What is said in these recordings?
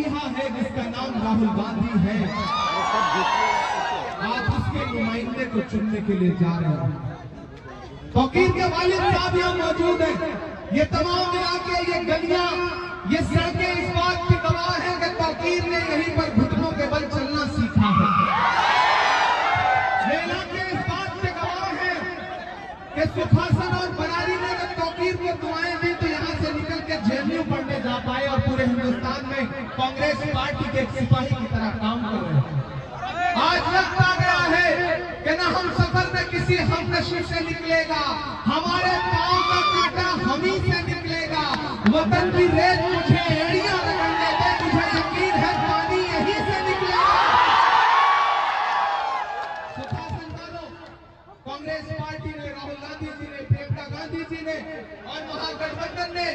मसीहा है जिसका नाम राहुल गांधी है, आप उसके नुमाइंदे को चुनने के लिए जा रहे हैं। तौकीर के वालिद साहब यहाँ मौजूद हैं। ये तमाम इलाके, ये गलियां, ये सड़कें इस बात की गवाह हैं कि तौकीर ने यहीं पर घुटनों के बल चलना सीखा है। ये इलाके इस बात के गवाह हैं कि सुखासन और बरारी ने जब तौकीर को दुआएं दी तो यहाँ से निकल के जेएनयू पढ़ने जा पाए और पूरे हिंदुस्तान में कांग्रेस पार्टी के एक सिपाही की तरह काम कर रहे हैं। आज वक्त आ गया है कि न हम सफर में किसी हमनशीं से निकलेगा, हमारे पांव का कांटा हम ही से निकलेगा। वतन की रेत मुझे एड़ियां रगड़ने दे, मुझे यकीन है पानी यहीं से निकलेगा। सुखासन वालों, कांग्रेस पार्टी ने, राहुल गांधी जी ने, प्रियंका गांधी जी ने और महागठबंधन ने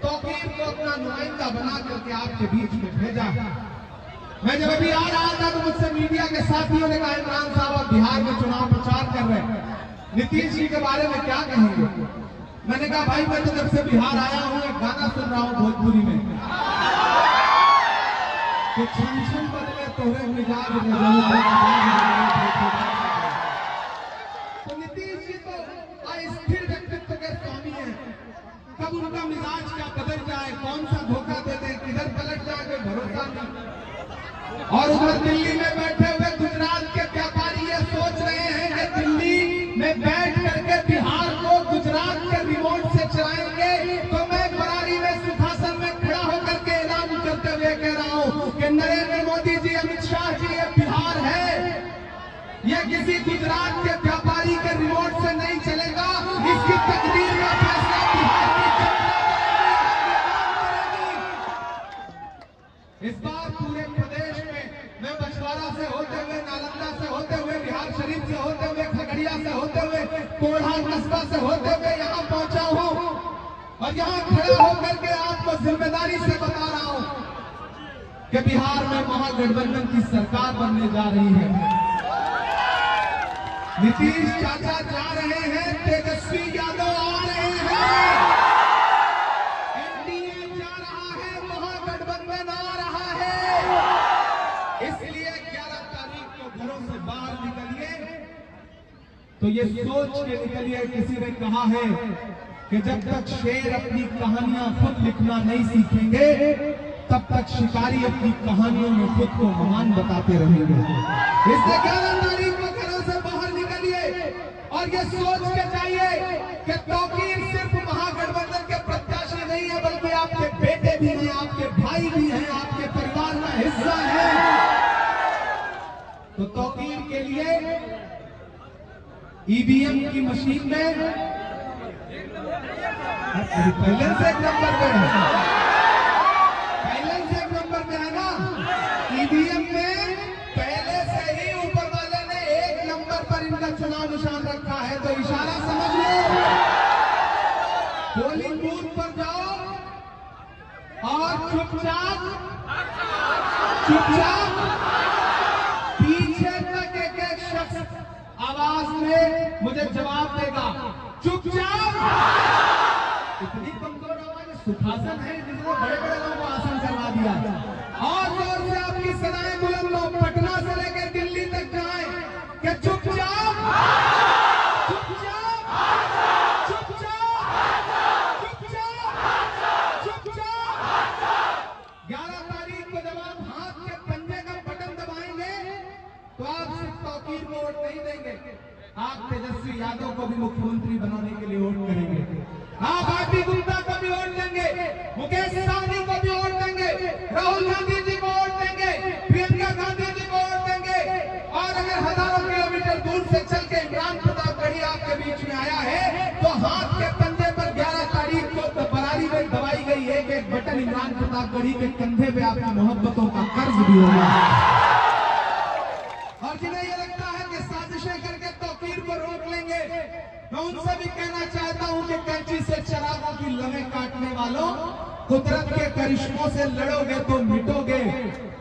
तौकीर को अपना नुमाइंदा बना करके आपके बीच में भेजा। मैं जब अभी आ रहा था तो मुझसे मीडिया के साथियों ने कहा, इमरान साहब आप बिहार में चुनाव प्रचार कर रहे हैं, नीतीश जी के बारे में क्या कहेंगे? मैंने कहा भाई मैं तो जब से बिहार आया हूं एक गाना सुन रहा हूं भोजपुरी में कि छन छन बदले तोहरे मिजाज में। तो नीतीश जी तो अस्थिर व्यक्तित्व के स्वामी हैं, कब उनका मिजाज क्या बदल जाए, कौन सा धोखा दे दे, किधर पलट जाए कोई भरोसा नहीं। और उधर दिल्ली में बैठे हुए गुजरात के व्यापारी ये सोच रहे हैं कि दिल्ली में बैठ करके बिहार को गुजरात के रिमोट से चलाएंगे। तो मैं बरारी में सुखासन में खड़ा होकर के ऐलान करते हुए कह रहा हूं कि नरेंद्र मोदी जी, अमित शाह जी, ये बिहार है, ये किसी गुजरात के व्यापारी के रिमोट से नहीं चलेगा। इसकी तकदीर का फैसला बिहार की इस बार पूरे प्रदेश में, मैं बछवाड़ा से होते हुए, नालंदा से होते हुए, बिहार शरीफ से होते हुए, खगड़िया से होते हुए, कोढ़ा कस्बा से होते हुए यहाँ पहुंचा हूँ और यहाँ खड़ा होकर के आपको जिम्मेदारी से बता रहा हूँ कि बिहार में महागठबंधन की सरकार बनने जा रही है। नीतीश चाचा जा रहे हैं, तेजस्वी यादव आ रहे हैं, एनडीए जा रहा है, महागठबंधन आ रहा है। इसलिए 11 तारीख को घरों से बाहर निकलिए तो ये सोच के निकलिए, किसी ने कहा है कि जब तक शेर अपनी कहानियां खुद लिखना नहीं सीखेंगे तब तक शिकारी अपनी कहानियों में खुद को महान बताते रहेंगे। इसलिए 11 तारीख को घरों से बाहर निकलिए और ये सोच के जाइए कि तौकीर सिर्फ महागठबंधन के प्रत्याशी नहीं है, बल्कि आपके बेटे भी हैं, आपके भाई भी हैं, आपके परिवार का हिस्सा है। तो तौकीर के लिए ईवीएम की मशीन में पहले से एक नंबर पे है, पहले से एक नंबर पे है ना। ईवीएम में पहले से ही ऊपर वाले ने 1 नंबर पर इनका चुनाव निशान रखा है। तो इशारा समझ लो, पोलिंग बूथ पर जाओ और चुपचाप पीछे तक एक एक शख्स आवाज में मुझे जवाब देगा, चुपचाप। इतनी कमजोर आवाज सुखासन है जिसने बड़े बड़े लोगों को आसन करवा दिया। और जोर से आपकी सदाएं बुलंद हो, पटना से लेकर दिल्ली तक जाए कि चुपचाप, चुपचाप, चुपचाप, चुपचाप, चुपचाप। 11 तारीख को जब आप हाथ के पंजे का बटन दबाएंगे तो आप सिर्फ तौकीर को वोट नहीं देंगे, आप तेजस्वी यादव को भी मुख्यमंत्री बनाने के लिए वोट करेंगे, आप आरती गुप्ता को भी वोट देंगे, मुकेश सहनी को भी वोट देंगे, राहुल गांधी जी को वोट देंगे, प्रियंका गांधी जी को वोट देंगे। और अगर हजारों किलोमीटर दूर से चल के इमरान प्रतापगढ़ी आपके बीच में आया है तो हाथ के पंजे पर 11 तारीख को बरारी में दबाई गई एक एक बटन इमरान प्रतापगढ़ी के कंधे पे आपकी मोहब्बतों का कर्ज भी होगा। और जिन्हें ये लगता है कि साजिशें करके तौकीर को रोक लेंगे, मैं उनसे भी कहना चाहता हूं कि कैंची से चरागों की लवें काटने वालों, कुदरत के करिश्मों से लड़ोगे तो मिटोगे।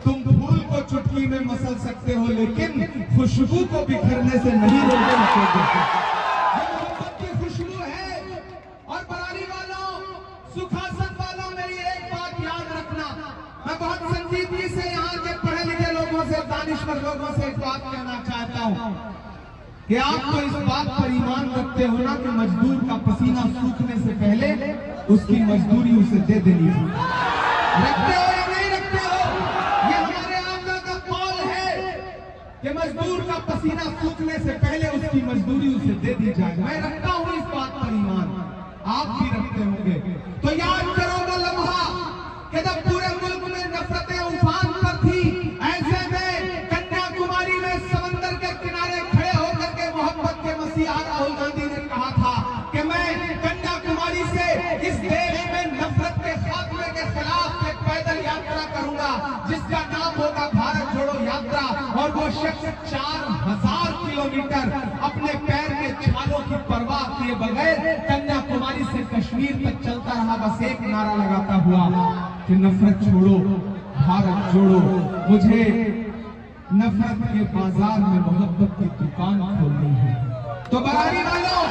तुम फूल को चुटकी में मसल सकते हो लेकिन खुशबू को बिखरने से नहीं रोके सकोगे। ये मोहब्बत की खुशबू है। और बरारी वालों, सुखासन वालों, मेरी एक बात याद रखना, मैं बहुत संजीदगी से यहाँ के पढ़े लिखे लोगों से, दानिश्वर लोगों से एक बात कहना चाहता हूँ कि आप तो इस बात पर ईमान रखते हो ना कि मजदूर का पसीना सूखने से पहले उसकी मजदूरी उसे दे देनी है। रखते हो या नहीं रखते हो? ये हमारे आका का कौल है कि मजदूर का पसीना सूखने से पहले उसकी मजदूरी उसे दे दी जाए। मैं रखता हूँ इस बात पर ईमान, आप भी रखते होंगे। तो याद करो वो लम्हा कि जब पूरे मुल्क में नफरतें उफान पर थी, ऐसे में कन्याकुमारी में समंदर के किनारे खड़े होकर के मोहब्बत के मसीहा राहुल गांधी ने कहा था कि मैं कन्याकुमारी से इस देश में नफरत के खात्मे के खिलाफ एक पैदल यात्रा करूंगा जिसका नाम होगा भारत जोड़ो यात्रा। और वो शख्स 4000 किलोमीटर अपने पैर के छालों की परवाह किए बगैर कन्याकुमारी से कश्मीर तक चलता रहा, बस एक नारा लगाता हुआ कि नफरत छोड़ो भारत जोड़ो। मुझे नफरत के बाजार में मोहब्बत की दुकान खोलनी है। तो बरारी वालों,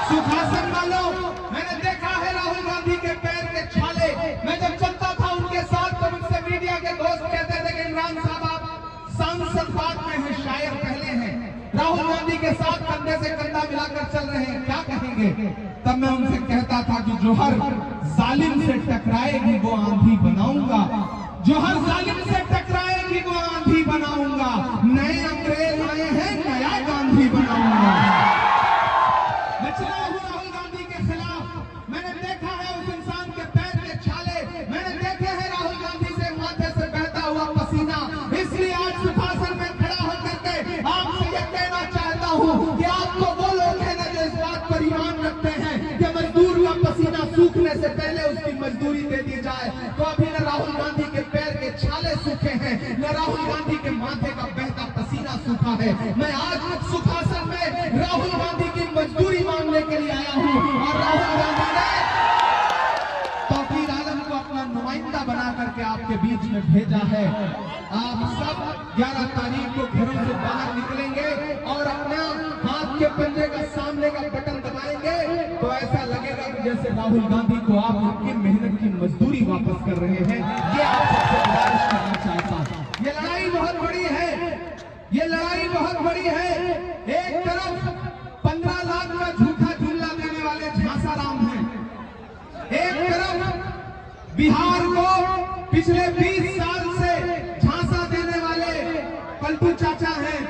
सुखासन वालों, मैंने देखा है राहुल गांधी के पैर के छाले। मैं जब चलता था उनके साथ तो मुझसे मीडिया के दोस्त कहते थे कि इमरान साहब आप सांसद बाद में हैं, शायर पहले हैं, राहुल गांधी के साथ कंधे से कंधा मिलाकर चल रहे हैं, क्या कहेंगे? तब मैं उनसे कहता था कि जो हर जालिम से टकराएगी वो आंधी बनाऊंगा, जो हर जालिम से टकराएगी वो आंधी बनाऊंगा। नए अंग्रेज आए हैं, नया गांधी बनाऊंगा। मैं चला हूं राहुल गांधी के खिलाफ। मैंने देखा है उस इंसान के पैर के छाले, मैंने देखे हैं राहुल गांधी से माथे से बहता हुआ पसीना। इसलिए आज सुखासन में खड़ा होकर के आपसे यह कहना चाहता हूं कि आपको वो लोग हैं ना जो इस बात पर ईमान रखते हैं कि मजदूर का पसीना सूखने से पहले उसकी मजदूरी दे दी जाए। तो अभी न राहुल गांधी के पैर के छाले सूखे हैं, न राहुल गांधी के माथे का बहता पसीना सूखा है। मैं आज सुखासन में राहुल गांधी की मजदूरी मांगने के लिए आया हूं और राहुल गांधी ने तौकीर आलम को अपना नुमाइंदा बना करके आपके बीच में भेजा है। आप सब 11 तारीख को घरों से बाहर निकलेंगे और अपना हाथ के पंजे का सामने का बटन दबाएंगे तो ऐसा लगेगा कि जैसे राहुल गांधी को आप उनकी मेहनत की मजदूरी वापस कर रहे हैं। ये आप सबसे गुजारिश करना चाहता हूं। ये लड़ाई बहुत बड़ी है, ये लड़ाई बहुत बड़ी है। एक तरफ 15 लाख का झूठा जुमला देने वाले झांसाराम हैं, एक तरफ बिहार को पिछले 20 साल से झांसा देने वाले पलटू चाचा हैं,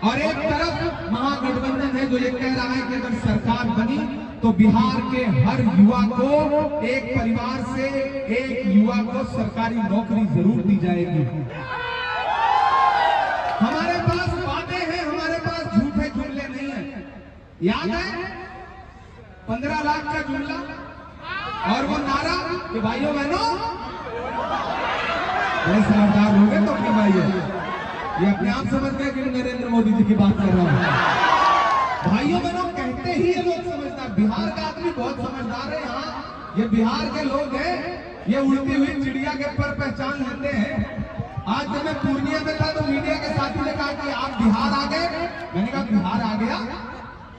और एक तरफ महागठबंधन है जो ये कह रहा है कि अगर सरकार बनी तो बिहार के हर युवा को, एक परिवार से एक युवा को सरकारी नौकरी जरूर दी जाएगी। हमारे पास वादे हैं, हमारे पास झूठे जुमले नहीं हैं। याद है 15 लाख का जुमला और वो नारा कि भाइयों बहनों, बड़े समझदार हो गए तो अपने भाइयों, ये अपने आप समझ गए कि नरेंद्र मोदी जी की बात कर रहा हूं। भाइयों बहनों कहते ही ये लोग समझदार, बिहार का आदमी बहुत समझदार है। यहाँ ये बिहार के लोग हैं, ये उड़ती हुई चिड़िया के पर पहचान लेते हैं। आज जब मैं पूर्णिया में था तो मीडिया के साथी ने कहा कि आप बिहार आ गए। मैंने कहा बिहार आ गया?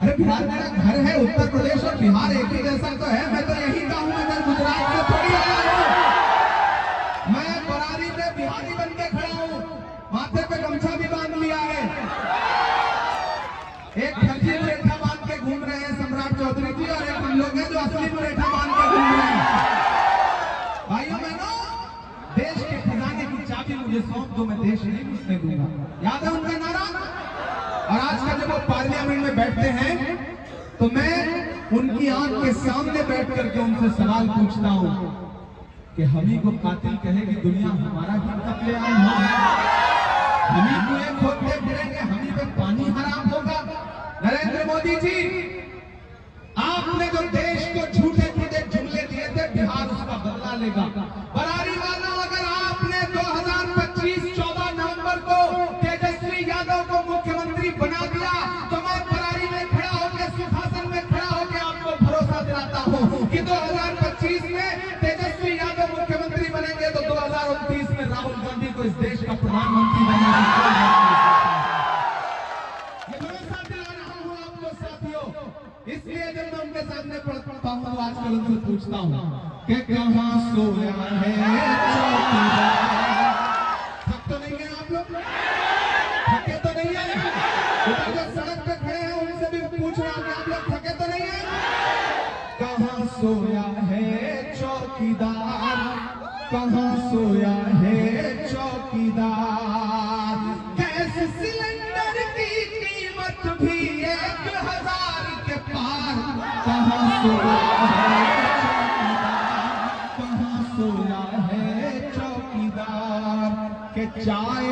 अरे बिहार मेरा घर है, उत्तर प्रदेश और बिहार एक ही जैसा तो है। मैं तो यही कहूंगा, मैं गुजरात से थोड़ी आया हूं, मैं बरारी में बिहारी बन के खड़ा हूं, माथे पे गमछा भी बांध लिया है। एक फर्जी मुरेठा बांध के घूम रहे हैं सम्राट चौधरी जी, और एक हम लोग हैं जो असली मुरेठा बांध के घूम रहे हैं। भाइयों बहनों, देश के खजाने की चाबी मुझे सौंप दो, मैं देश नहीं घुसने दूंगा। याद है उनका नारा? और आज का जब वो पार्लियामेंट में बैठते हैं तो मैं उनकी आंख के सामने बैठ करके उनसे सवाल पूछता हूं कि हम ही को कातिल कहेगी दुनिया, हमारा ही कत्लेआम होगा, हम ही कुएं खोदते फिरेंगे, हम ही पे पानी हराम होगा। नरेंद्र मोदी जी, आपने जो देश को झूठे झूठे जुमले दिए थे, बिहार उसका बदला लेगा। बरारी वालों, अगर आपने 2025 14 नवंबर को तेजस्वी यादव को मुख्यमंत्री बना दिया तो मैं बरारी में खड़ा होकर, सुखासन में खड़ा होकर आपको भरोसा दिलाता हूं कि 2025 में तेजस्वी यादव मुख्यमंत्री बनेंगे तो 2029 में राहुल गांधी को इस देश का प्रधानमंत्री बनाना। ये भरोसा दिला रहा हूं आपको साथियों। इसलिए जब मैं उनके सामने पढ़ता हूं तो आजकल उनसे पूछता हूं कि कहाँ सोया है चौकीदार। थक तो नहीं गए आप लोग? थके तो नहीं है? उधर जो सड़क पे खड़े हैं उनसे भी पूछ रहा हूं कि आप लोग थके तो नहीं है? कहाँ सोया है चौकीदार, कहाँ सोया है चौकीदार। गैस सिलेंडर की कीमत भी 1000 के पार। कहाँ सोया है चौकीदार, कहाँ सोया है चौकीदार। के चाय